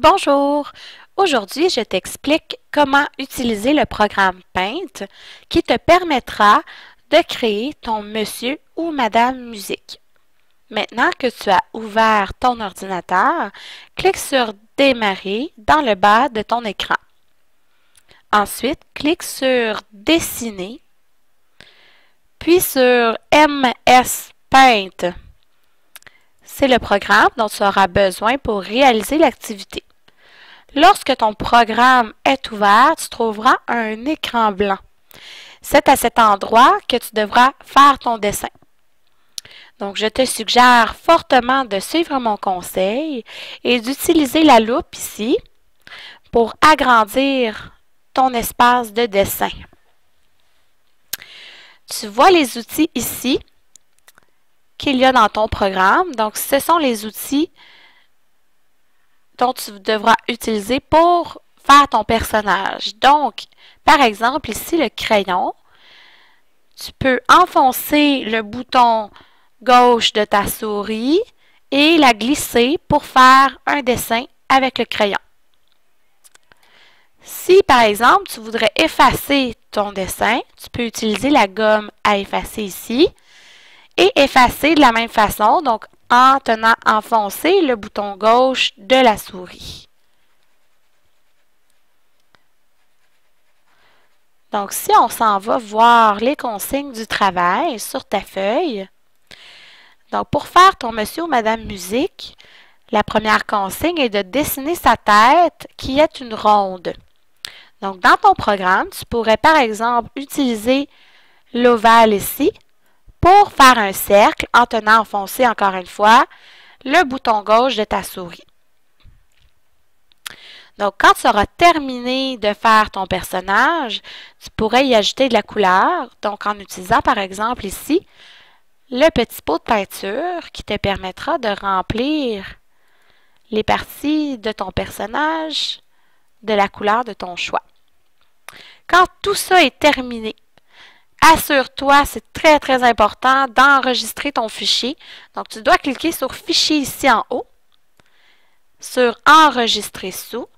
Bonjour! Aujourd'hui, je t'explique comment utiliser le programme Paint qui te permettra de créer ton monsieur ou madame musique. Maintenant que tu as ouvert ton ordinateur, clique sur Démarrer dans le bas de ton écran. Ensuite, clique sur Dessiner, puis sur MS Paint. C'est le programme dont tu auras besoin pour réaliser l'activité. Lorsque ton programme est ouvert, tu trouveras un écran blanc. C'est à cet endroit que tu devras faire ton dessin. Donc, je te suggère fortement de suivre mon conseil et d'utiliser la loupe ici pour agrandir ton espace de dessin. Tu vois les outils ici qu'il y a dans ton programme. Donc, ce sont les outils dont tu devras utiliser pour faire ton personnage. Donc, par exemple, ici, le crayon, tu peux enfoncer le bouton gauche de ta souris et la glisser pour faire un dessin avec le crayon. Si, par exemple, tu voudrais effacer ton dessin, tu peux utiliser la gomme à effacer ici et effacer de la même façon, donc en tenant enfoncé le bouton gauche de la souris. Donc, si on s'en va voir les consignes du travail sur ta feuille, donc pour faire ton monsieur ou madame musique, la première consigne est de dessiner sa tête qui est une ronde. Donc, dans ton programme, tu pourrais par exemple utiliser l'ovale ici pour faire un cercle en tenant enfoncé encore une fois le bouton gauche de ta souris. Donc, quand tu auras terminé de faire ton personnage, tu pourrais y ajouter de la couleur. Donc, en utilisant par exemple ici le petit pot de peinture qui te permettra de remplir les parties de ton personnage de la couleur de ton choix. Quand tout ça est terminé, assure-toi, c'est très important d'enregistrer ton fichier. Donc, tu dois cliquer sur Fichier ici en haut, sur Enregistrer sous.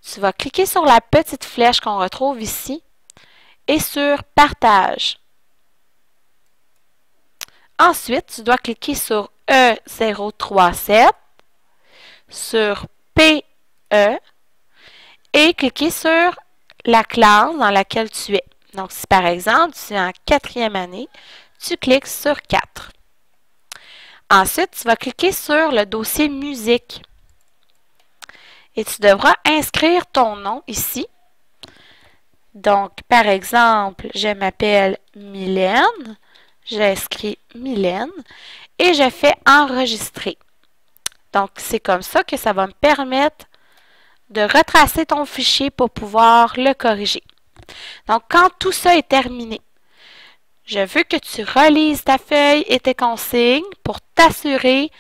Tu vas cliquer sur la petite flèche qu'on retrouve ici et sur Partage. Ensuite, tu dois cliquer sur E037, sur PE et cliquer sur la classe dans laquelle tu es. Donc, si par exemple, tu es en 4e année, tu cliques sur 4. Ensuite, tu vas cliquer sur le dossier musique. Et tu devras inscrire ton nom ici. Donc, par exemple, je m'appelle Mylène. J'inscris Mylène et je fais enregistrer. Donc, c'est comme ça que ça va me permettre de retracer ton fichier pour pouvoir le corriger. Donc, quand tout ça est terminé, je veux que tu relises ta feuille et tes consignes pour t'assurer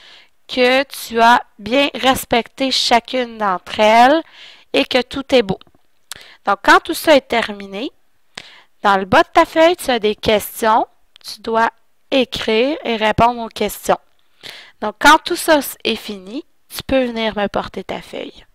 que tu as bien respecté chacune d'entre elles et que tout est beau. Donc, quand tout ça est terminé, dans le bas de ta feuille, tu as des questions. Tu dois écrire et répondre aux questions. Donc, quand tout ça est fini, tu peux venir me porter ta feuille.